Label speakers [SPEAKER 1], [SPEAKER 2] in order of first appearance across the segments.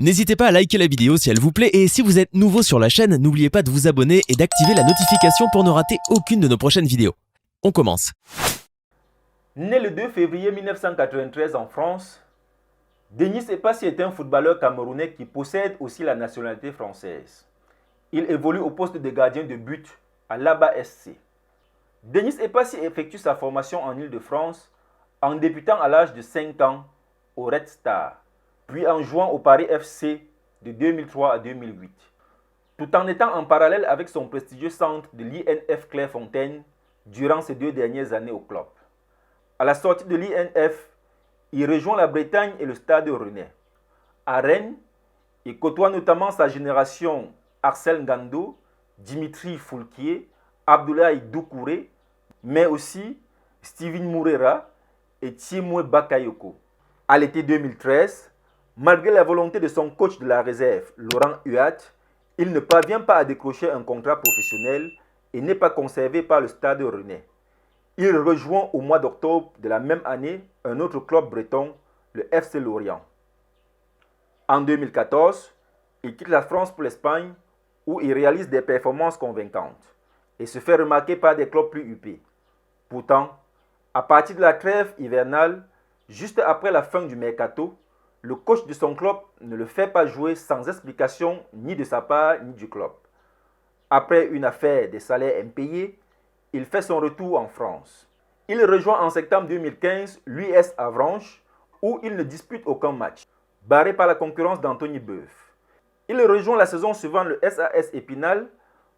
[SPEAKER 1] N'hésitez pas à liker la vidéo si elle vous plaît et si vous êtes nouveau sur la chaîne, n'oubliez pas de vous abonner et d'activer la notification pour ne rater aucune de nos prochaines vidéos. On commence.
[SPEAKER 2] Né le 2 février 1993 en France, Denis Epassi est un footballeur camerounais qui possède aussi la nationalité française. Il évolue au poste de gardien de but à l'ABA SC. Denis Epassi effectue sa formation en Île-de-France en débutant à l'âge de 5 ans au Red Star, puis en jouant au Paris FC de 2003 à 2008, tout en étant en parallèle avec son prestigieux centre de l'INF Clairefontaine durant ses 2 dernières années au club. À la sortie de l'INF, il rejoint la Bretagne et le Stade Rennais. À Rennes, il côtoie notamment sa génération Arsène Gando, Dimitri Foulquier, Abdoulaye Doucouré, mais aussi Steven Mourera et Thiemoué Bakayoko. À l'été 2013, malgré la volonté de son coach de la réserve, Laurent Huat, il ne parvient pas à décrocher un contrat professionnel et n'est pas conservé par le Stade Rennais. Il rejoint au mois d'octobre de la même année un autre club breton, le FC Lorient. En 2014, il quitte la France pour l'Espagne où il réalise des performances convaincantes et se fait remarquer par des clubs plus huppés. Pourtant, à partir de la trêve hivernale, juste après la fin du mercato, le coach de son club ne le fait pas jouer sans explication ni de sa part ni du club. Après une affaire des salaires impayés, il fait son retour en France. Il rejoint en septembre 2015 l'US Avranches où il ne dispute aucun match, barré par la concurrence d'Anthony Boeuf. Il rejoint la saison suivante le SAS Épinal,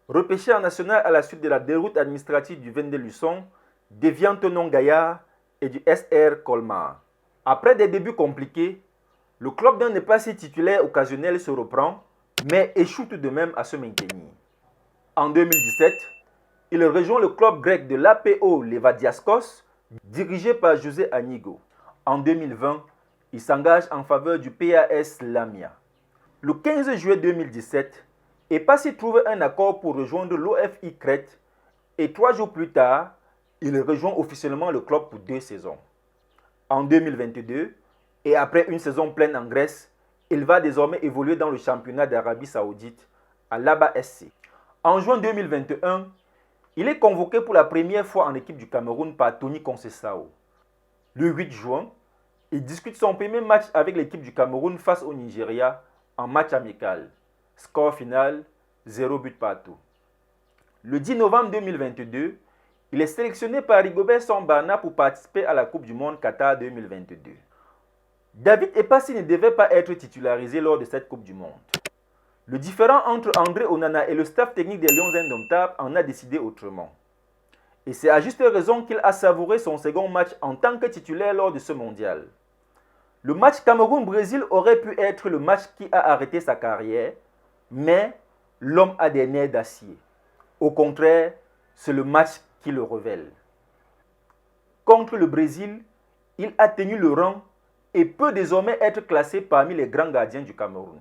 [SPEAKER 2] repêché en national à la suite de la déroute administrative du Vendée-Luçon, d'Evian Tonon-Gaillard et du SR Colmar. Après des débuts compliqués, le club d'un Epassi titulaire occasionnel se reprend, mais échoue tout de même à se maintenir. En 2017, il rejoint le club grec de l'APO Levadiaskos, dirigé par José Anigo. En 2020, il s'engage en faveur du PAS Lamia. Le 15 juillet 2017, Epassi trouve un accord pour rejoindre l'OFI Crète et 3 jours plus tard, il rejoint officiellement le club pour 2 saisons. En 2022, et après une saison pleine en Grèce, il va désormais évoluer dans le championnat d'Arabie Saoudite à l'ABA SC. En juin 2021, il est convoqué pour la première fois en équipe du Cameroun par Tony Conceição. Le 8 juin, il discute son premier match avec l'équipe du Cameroun face au Nigeria en match amical. Score final, 0 but partout. Le 10 novembre 2022, il est sélectionné par Rigobert Song-Bana pour participer à la Coupe du Monde Qatar 2022. David Epassi ne devait pas être titularisé lors de cette Coupe du Monde. Le différend entre André Onana et le staff technique des Lions Indomptables en a décidé autrement. Et c'est à juste raison qu'il a savouré son second match en tant que titulaire lors de ce mondial. Le match Cameroun-Brésil aurait pu être le match qui a arrêté sa carrière, mais l'homme a des nerfs d'acier. Au contraire, c'est le match qui le révèle. Contre le Brésil, il a tenu le rang et peut désormais être classé parmi les grands gardiens du Cameroun.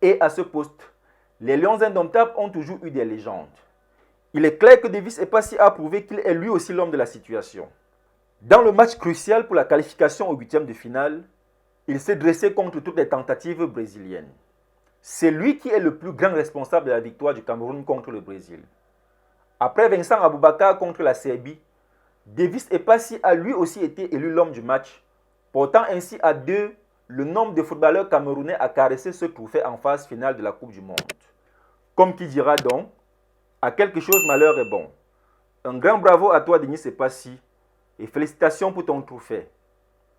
[SPEAKER 2] Et à ce poste, les Lions Indomptables ont toujours eu des légendes. Il est clair que Davis Epassi a prouvé qu'il est lui aussi l'homme de la situation. Dans le match crucial pour la qualification au 8e de finale, il s'est dressé contre toutes les tentatives brésiliennes. C'est lui qui est le plus grand responsable de la victoire du Cameroun contre le Brésil. Après Vincent Aboubakar contre la Serbie, Davis Epassi a lui aussi été élu l'homme du match, portant ainsi à 2 le nombre de footballeurs camerounais à caresser ce trophée en phase finale de la Coupe du Monde. Comme qui dira donc, à quelque chose malheur est bon. Un grand bravo à toi Denis Epassi et félicitations pour ton trophée.